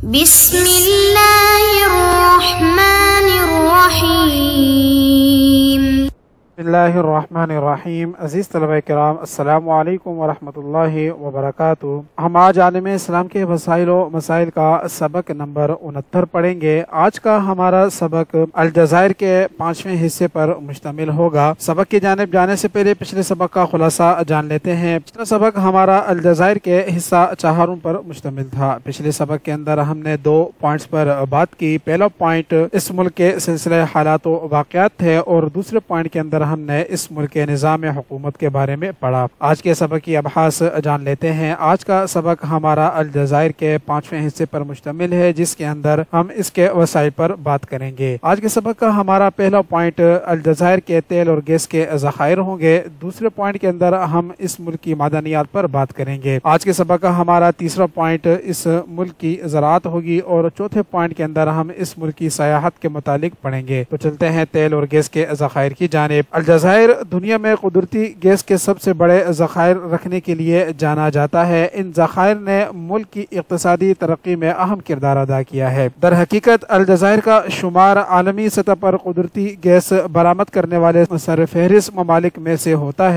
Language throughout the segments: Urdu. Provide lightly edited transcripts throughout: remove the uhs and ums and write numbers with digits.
بسم اللہ الرحمن الرحیم۔ بسم اللہ الرحمن الرحیم۔ عزیز طلبہ کرام، السلام علیکم ورحمۃ اللہ وبرکاتہ۔ ہم آج عالم اسلام کے وسائل و مسائل کا سبق نمبر 69 پڑھیں گے۔ آج کا ہمارا سبق الجزائر کے 5ویں حصے پر مشتمل ہوگا۔ سبق کی جانب جانے سے پہلے پچھلے سبق کا خلاصہ جان لیتے ہیں۔ پچھلا سبق ہمارا الجزائر کے حصہ چہارم پر مشتمل تھا۔ پچھلے سبق کے اندر ہم نے 2 پوائنٹس پر بات کی۔ پہلا پوائنٹ اس ملک کے سلسلہ حالات و واقعات تھے، اور دوسرے پوائنٹ کے اندر ہم نے اس ملک کے نظام حکومت کے بارے میں پڑھا۔ آج کے سبق کی ابحاث جان لیتے ہیں۔ آج کا سبق ہمارا الجزائر کے 5ویں حصے پر مشتمل ہے، جس کے اندر ہم اس کے وسائل پر بات کریں گے۔ آج کے سبق کا ہمارا پہلا پوائنٹ الجزائر کے تیل اور گیس کے ذخائر ہوں گے۔ دوسرے پوائنٹ کے اندر ہم اس ملک کی معدنیات پر بات کریں گے۔ آج کے سبق کا ہمارا تیسرا پوائنٹ اس ملک کی زراعت ہوگی، اور چوتھے پوائنٹ کے اندر ہم اس ملک کی سیاحت کے متعلق پڑھیں گے۔ تو چلتے ہیں تیل اور گیس کے ذخائر کی جانب۔ الجزائر دنیا میں قدرتی گیس کے سب سے بڑے ذخائر رکھنے کے لیے جانا جاتا ہے۔ ان ذخائر نے ملک کی اقتصادی ترقی میں اہم کردار ادا کیا ہے۔ در حقیقت الجزائر کا شمار عالمی سطح پر قدرتی گیس برآمد کرنے والے سرفہرست ممالک میں سے ہوتا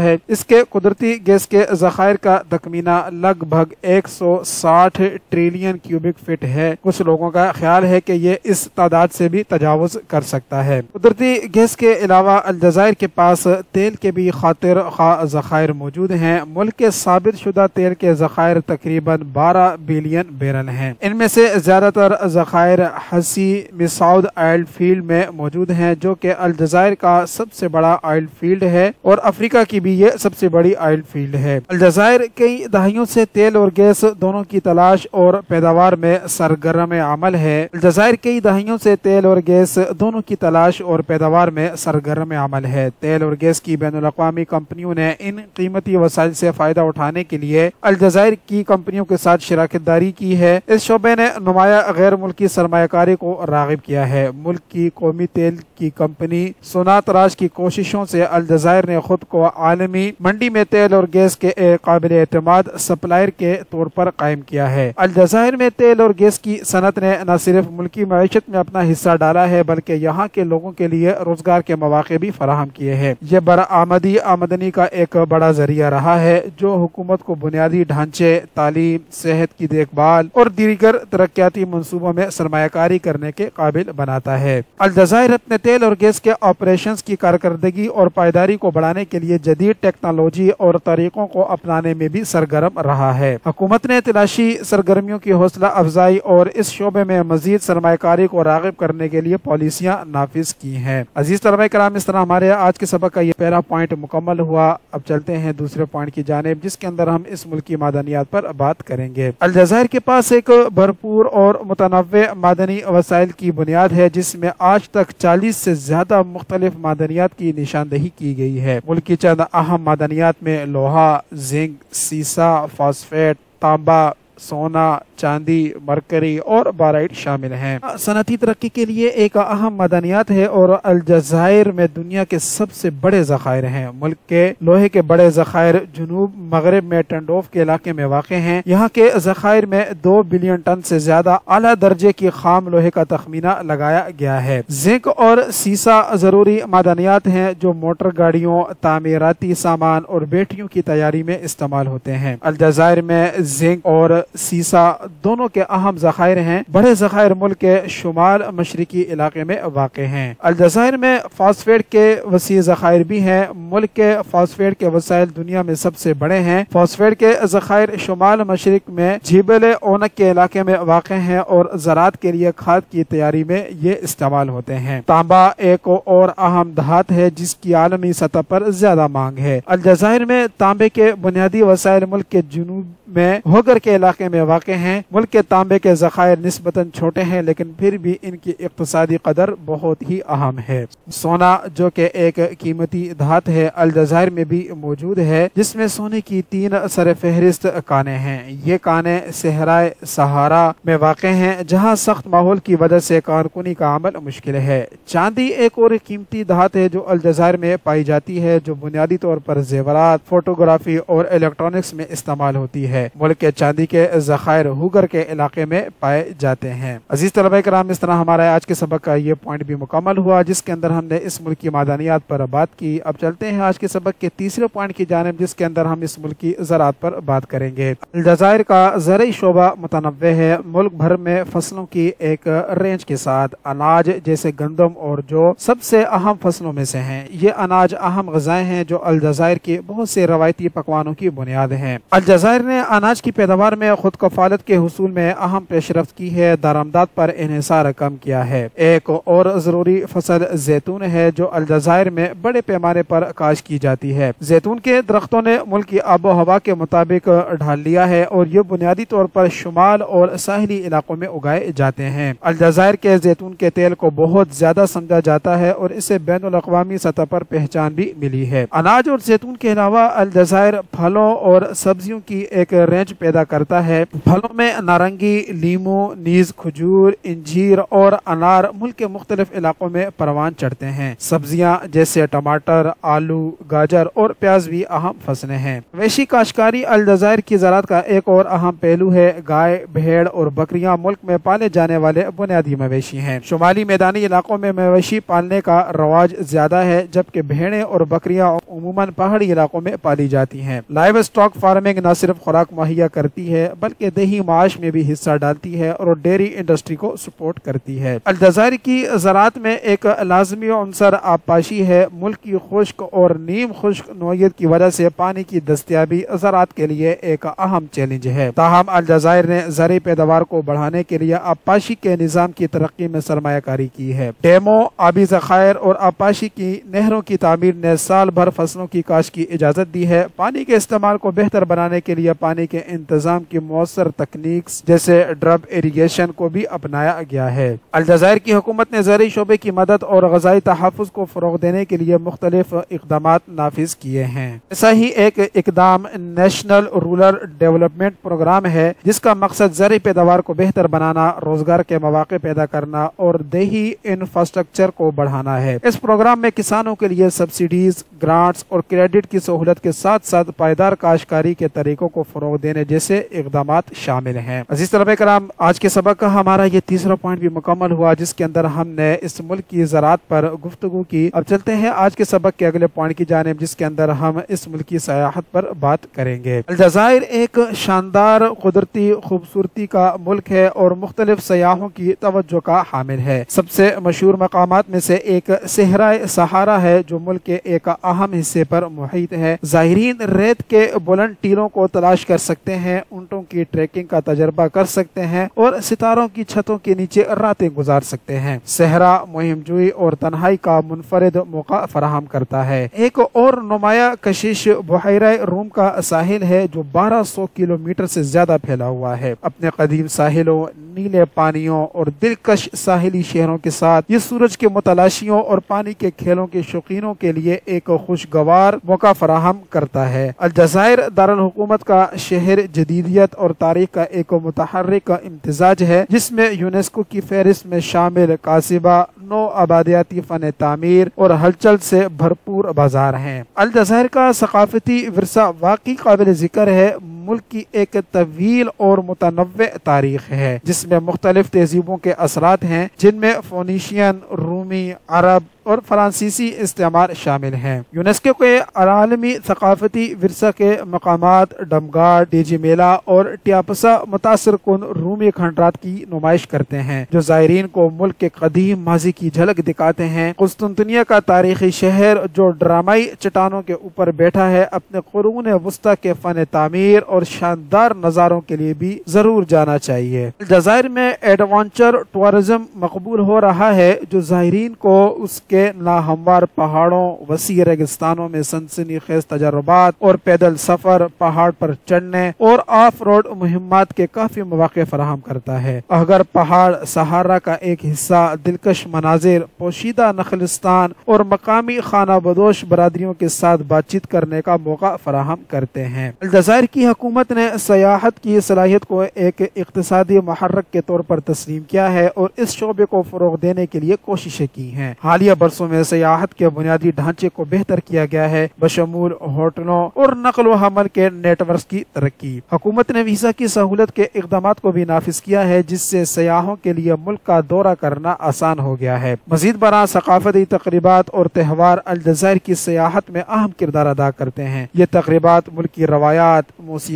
ہے۔ اس کے قدرتی گیس کے ذخائر کا تخمینہ لگ بھگ 160 ٹریلین کیوبک فٹ ہے۔ کچھ لوگوں کا خیال ہے کہ یہ اس تعداد سے بھی تجاوز کر سکتا ہے۔ قدرتی گیس کے علاوہ الجزائر کے پاس تیل کے بھی خاطر خواہ ذخائر موجود ہیں۔ ملک کے ثابت شدہ تیل کے ذخائر تقریباً 12 بلین بیرل ہیں۔ ان میں سے زیادہ تر ذخائر حسی مسعود آئل فیلڈ میں موجود ہیں، جو کہ الجزائر کا سب سے بڑا آئل فیلڈ ہے، اور افریقہ کی بھی یہ سب سے بڑی آئل فیلڈ ہے۔ الجزائر کئی دہائیوں سے تیل اور گیس دونوں کی تلاش اور پیداوار میں سرگرم عمل ہے۔ الجزائر کئی دہائیوں سے تیل اور گیس دونوں کی تلاش اور پیداوار میں سرگرم عمل ہے۔ تیل اور گیس کی بین الاقوامی کمپنیوں نے ان قیمتی وسائل سے فائدہ اٹھانے کے لیے الجزائر کی کمپنیوں کے ساتھ شراکت داری کی ہے۔ اس شعبے نے نمایاں غیر ملکی سرمایہ کاری کو راغب کیا ہے۔ ملک کی قومی تیل کی کمپنی سوناتراج کی کوششوں سے الجزائر نے خود کو عالمی منڈی میں تیل اور گیس کے قابل اعتماد سپلائر کے طور پر قائم کیا ہے۔ الجزائر میں تیل اور گیس کی صنعت نے نہ صرف ملکی معیشت میں اپنا حصہ ڈالا ہے، بلکہ یہاں کے لوگوں کے لیے روزگار کے مواقع بھی فراہم کیے ہیں۔ یہ برآمدی آمدنی کا ایک بڑا ذریعہ رہا ہے، جو حکومت کو بنیادی ڈھانچے، تعلیم، صحت کی دیکھ بھال اور دیگر ترقیاتی منصوبوں میں سرمایہ کاری کرنے کے قابل بناتا ہے۔ الجزائر اپنے تیل اور گیس کے آپریشنز کی کارکردگی اور پائیداری کو بڑھانے کے لیے جدید ٹیکنالوجی اور طریقوں کو اپنانے میں بھی سرگرم رہا ہے۔ حکومت نے تلاشی سرگرمیوں کی حوصلہ افزائی اور اس شعبے میں مزید سرمایہ کاری کو راغب کرنے کے لیے پالیسیاں نافذ کی ہیں۔ عزیز طلبہ کرام، اس طرح ہمارے آج کے سبق کا یہ پہلا پوائنٹ مکمل ہوا۔ اب چلتے ہیں دوسرے پوائنٹ کی جانب، جس کے اندر ہم اس ملک کی معدنیات پر بات کریں گے۔ الجزائر کے پاس ایک بھرپور اور متنوع معدنی وسائل کی بنیاد ہے، جس میں آج تک 40 سے زیادہ مختلف معدنیات کی نشاندہی کی گئی ہے۔ ملک کی چند اہم معدنیات میں لوہا، زنک، سیسا، فاسفیٹ، تانبا، سونا، چاندی، مرکری اور بارائٹ شامل ہیں۔ صنعتی ترقی کے لیے ایک اہم معدنیات ہے، اور الجزائر میں دنیا کے سب سے بڑے ذخائر ہیں۔ ملک کے لوہے کے بڑے ذخائر جنوب مغرب میں ٹنڈوف کے علاقے میں واقع ہیں۔ یہاں کے ذخائر میں 2 بلین ٹن سے زیادہ اعلیٰ درجے کی خام لوہے کا تخمینہ لگایا گیا ہے۔ زنک اور سیسا ضروری معدنیات ہیں، جو موٹر گاڑیوں، تعمیراتی سامان اور بیٹریوں کی تیاری میں استعمال ہوتے ہیں۔ الجزائر میں زنک اور سیسا دونوں کے اہم ذخائر ہیں۔ بڑے ذخائر ملک کے شمال مشرقی علاقے میں واقع ہیں۔ الجزائر میں فاسفیٹ کے وسیع ذخائر بھی ہیں۔ ملک کے فاسفیٹ کے وسائل دنیا میں سب سے بڑے ہیں۔ فاسفیٹ کے ذخائر شمال مشرق میں جبل اونک کے علاقے میں واقع ہیں، اور زراعت کے لیے کھاد کی تیاری میں یہ استعمال ہوتے ہیں۔ تانبا ایک اور اہم دھات ہے، جس کی عالمی سطح پر زیادہ مانگ ہے۔ الجزائر میں تانبے کے بنیادی وسائل ملک کے جنوب میں ہوگر کے علاقے میں واقع ہیں۔ ملک کے تانبے کے ذخائر نسبتاً چھوٹے ہیں، لیکن پھر بھی ان کی اقتصادی قدر بہت ہی اہم ہے۔ سونا، جو کہ ایک قیمتی دھات ہے، الجزائر میں بھی موجود ہے، جس میں سونے کی 3 سرفہرست کانیں ہیں۔ یہ کانیں صحرائے سہارا میں واقع ہیں، جہاں سخت ماحول کی وجہ سے کارکنی کا عمل مشکل ہے۔ چاندی ایک اور قیمتی دھات ہے جو الجزائر میں پائی جاتی ہے، جو بنیادی طور پر زیورات، فوٹوگرافی اور الیکٹرانکس میں استعمال ہوتی ہے۔ ہے۔ ملک کے چاندی کے ذخائر ہوگر کے علاقے میں پائے جاتے ہیں۔ عزیز طلبہ کرام، اس طرح ہمارا آج کے سبق کا یہ پوائنٹ بھی مکمل ہوا جس کے اندر ہم نے اس ملک کی معدنیات پر بات کی۔ اب چلتے ہیں آج کے سبق کے تیسرے پوائنٹ کی جانب جس کے اندر ہم اس ملک کی زراعت پر بات کریں گے۔ الجزائر کا زرعی شعبہ متنوع ہے۔ ملک بھر میں فصلوں کی ایک رینج کے ساتھ اناج جیسے گندم اور جو سب سے اہم فصلوں میں سے ہیں۔ یہ اناج اہم غذائیں ہیں جو الجزائر کے بہت سے روایتی پکوانوں کی بنیاد ہیں۔ الجزائر نے اناج کی پیداوار میں خود کفالت کے حصول میں اہم پیش رفت کی ہے، درآمدات پر انحصار کم کیا ہے۔ ایک اور ضروری فصل زیتون ہے جو الجزائر میں بڑے پیمانے پر کاشت کی جاتی ہے۔ زیتون کے درختوں نے ملک کی آب و ہوا کے مطابق ڈھال لیا ہے اور یہ بنیادی طور پر شمال اور ساحلی علاقوں میں اگائے جاتے ہیں۔ الجزائر کے زیتون کے تیل کو بہت زیادہ سمجھا جاتا ہے اور اسے بین الاقوامی سطح پر پہچان بھی ملی ہے۔ اناج اور زیتون کے علاوہ الجزائر پھلوں اور سبزیوں کی ایک رینج پیدا کرتا ہے۔ پھلوں میں نارنگی، لیمو، نیز کھجور، انجیر اور انار ملک کے مختلف علاقوں میں پروان چڑھتے ہیں۔ سبزیاں جیسے ٹماٹر، آلو، گاجر اور پیاز بھی اہم فصلیں ہیں۔ مویشی کاشتکاری الجزائر کی زراعت کا ایک اور اہم پہلو ہے۔ گائے، بھیڑ اور بکریاں ملک میں پالے جانے والے بنیادی مویشی ہیں۔ شمالی میدانی علاقوں میں مویشی پالنے کا رواج زیادہ ہے جبکہ بھیڑیں اور بکریاں عموماً پہاڑی علاقوں میں پالی جاتی ہیں۔ لائیو اسٹاک فارمنگ نہ صرف خوراک مہیا کرتی ہے بلکہ دیہی معاش میں بھی حصہ ڈالتی ہے اور ڈیری انڈسٹری کو سپورٹ کرتی ہے۔ الجزائر کی زراعت میں ایک لازمی عنصر آبپاشی ہے۔ ملک کی خشک اور نیم خشک نوعیت کی وجہ سے پانی کی دستیابی زراعت کے لیے ایک اہم چیلنج ہے۔ تاہم الجزائر نے زرعی پیداوار کو بڑھانے کے لیے آبپاشی کے نظام کی ترقی میں سرمایہ کاری کی ہے۔ ڈیموں، آبی ذخائر اور آبپاشی کی نہروں کی تعمیر نے سال بھر فصلوں کی کاشت کی اجازت دی ہے۔ پانی کے استعمال کو بہتر بنانے کے لیے پانی کے انتظام کی مؤثر تکنیکس جیسے ڈرپ ایریگیشن کو بھی اپنایا گیا ہے۔ الجزائر کی حکومت نے زرعی شعبے کی مدد اور غذائی تحفظ کو فروغ دینے کے لیے مختلف اقدامات نافذ کیے ہیں۔ ایسا ہی ایک اقدام نیشنل رورل ڈیولپمنٹ پروگرام ہے جس کا مقصد زرعی پیداوار کو بہتر بنانا، روزگار کے مواقع پیدا کرنا اور دیہی انفراسٹرکچر کو بڑھانا ہے۔ اس پروگرام میں کسانوں کے لیے سبسڈیز، گرانٹس اور کریڈٹ کی سہولت کے ساتھ ساتھ پائیدار کاشتکاری کے طریقوں کو فروغ دینے جیسے اقدامات شامل ہیں۔ عزیز طلبہ کرام، آج کے سبق کا ہمارا یہ تیسرا پوائنٹ بھی مکمل ہوا جس کے اندر ہم نے اس ملک کی زراعت پر گفتگو کی۔ اب چلتے ہیں آج کے سبق کے اگلے پوائنٹ کی جانب جس کے اندر ہم اس ملک کی سیاحت پر بات کریں گے۔ الجزائر ایک شاندار قدرتی خوبصورتی کا ملک ہے اور مختلف سیاحوں کی توجہ کا حامل ہے۔ سب سے مشہور مقامات میں سے ایک صحرائے صحارا ہے جو ملک کے ایک اہم حصے پر محیط ہے۔ زائرین ریت کے بلند ٹیلوں کو تلاش کر سکتے ہیں، اونٹوں کی ٹریکنگ کا تجربہ کر سکتے ہیں اور ستاروں کی چھتوں کے نیچے راتیں گزار سکتے ہیں۔ صحرا مہم جوئی اور تنہائی کا منفرد موقع فراہم کرتا ہے۔ ایک اور نمایاں کشش بحیرہ روم کا ساحل ہے جو 1200 کلومیٹر سے زیادہ پھیلا ہوا ہے۔ اپنے قدیم ساحلوں، نیلے پانیوں اور دلکش ساحلی شہروں کے ساتھ یہ سورج کے متلاشیوں اور پانی کے کھیلوں کے شوقینوں کے لیے ایک خوشگوار موقع فراہم کرتا ہے۔ الجزائر دارالحکومت کا شہر جدیدیت اور تاریخ کا ایک متحرک امتزاج ہے جس میں یونیسکو کی فہرست میں شامل قاصبہ، نو آبادیاتی فن تعمیر اور ہلچل سے بھرپور بازار ہیں۔ الجزائر کا ثقافتی ورثہ واقعی قابل ذکر ہے۔ ملک کی ایک طویل اور متنوع تاریخ ہے جس میں مختلف تہذیبوں کے اثرات ہیں جن میں فونیشین، رومی، عرب اور فرانسیسی استعمار شامل ہیں۔ یونیسکو کے عالمی ثقافتی ورثہ کے مقامات ڈمگاڈ، ڈیجی میلا اور ٹیاپسا متاثر کن رومی کھنڈرات کی نمائش کرتے ہیں جو زائرین کو ملک کے قدیم ماضی کی جھلک دکھاتے ہیں۔ قسطنطنیہ کا تاریخی شہر جو ڈرامائی چٹانوں کے اوپر بیٹھا ہے اپنے قرون وسطی کے فن تعمیر اور شاندار نظاروں کے لیے بھی ضرور جانا چاہیے۔ الجزائر میں ایڈونچر ٹورزم مقبول ہو رہا ہے جو زائرین کو اس کے ناہموار پہاڑوں، وسیع ریگستانوں میں سنسنی خیز تجربات اور پیدل سفر، پہاڑ پر چڑھنے اور آف روڈ مہمات کے کافی مواقع فراہم کرتا ہے۔ اگر پہاڑ صحارا کا ایک حصہ دلکش مناظر، پوشیدہ نخلستان اور مقامی خانہ بدوش برادریوں کے ساتھ بات چیت کرنے کا موقع فراہم کرتے ہیں۔ الجزائر کی حکومت نے سیاحت کی صلاحیت کو ایک اقتصادی محرک کے طور پر تسلیم کیا ہے اور اس شعبے کو فروغ دینے کے لیے کوششیں کی ہیں۔ حالیہ برسوں میں سیاحت کے بنیادی ڈھانچے کو بہتر کیا گیا ہے، بشمول ہوٹلوں اور نقل و حمل کے نیٹ ورک کی ترقی۔ حکومت نے ویزا کی سہولت کے اقدامات کو بھی نافذ کیا ہے، جس سے سیاحوں کے لیے ملک کا دورہ کرنا آسان ہو گیا ہے۔ مزید برآں ثقافتی تقریبات اور تہوار الجزائر کی سیاحت میں اہم کردار ادا کرتے ہیں۔ یہ تقریبات ملکی روایات، موسیقی،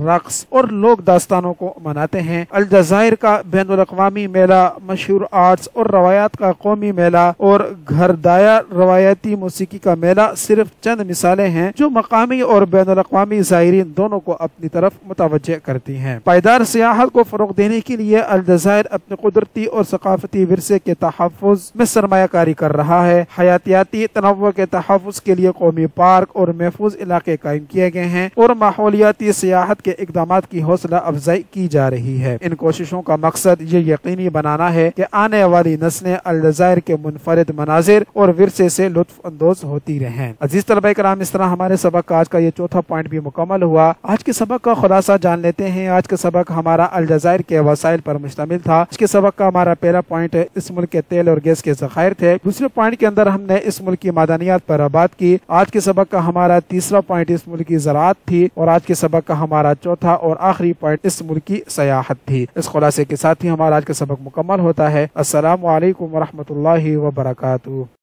رقص اور لوک داستانوں کو مناتے ہیں۔ الجزائر کا بین الاقوامی میلہ، مشہور آرٹس اور روایات کا قومی میلہ اور گھردایا روایتی موسیقی کا میلہ صرف چند مثالیں ہیں جو مقامی اور بین الاقوامی زائرین دونوں کو اپنی طرف متوجہ کرتی ہیں۔ پائیدار سیاحت کو فروغ دینے کے لیے الجزائر اپنے قدرتی اور ثقافتی ورثے کے تحفظ میں سرمایہ کاری کر رہا ہے۔ حیاتیاتی تنوع کے تحفظ کے لیے قومی پارک اور محفوظ علاقے قائم کیے گئے ہیں اور ماحولیاتی سیاحت کے اقدامات کی حوصلہ افزائی کی جا رہی ہے۔ ان کوششوں کا مقصد یہ یقینی بنانا ہے کہ آنے والی نسلیں الجزائر کے منفرد مناظر اور ورثے سے لطف اندوز ہوتی رہیں۔ عزیز طلبہ کرام، اس طرح ہمارے سبق کا آج کا یہ چوتھا پوائنٹ بھی مکمل ہوا۔ آج کے سبق کا خلاصہ جان لیتے ہیں۔ آج کا سبق ہمارا الجزائر کے وسائل پر مشتمل تھا۔ آج کے سبق کا ہمارا پہلا پوائنٹ اس ملک کے تیل اور گیس کے ذخائر تھے۔ دوسرے پوائنٹ کے اندر ہم نے اس ملک کی معدنیات پر بات کی۔ آج کے سبق کا ہمارا تیسرا پوائنٹ اس ملک کی زراعت تھی اور آج کے سبق کا ہمارا چوتھا اور آخری پوائنٹ اس ملک کی سیاحت تھی۔ اس خلاصے کے ساتھ ہی ہمارا آج کا سبق مکمل ہوتا ہے۔ السلام علیکم ورحمۃ اللہ وبرکاتہ۔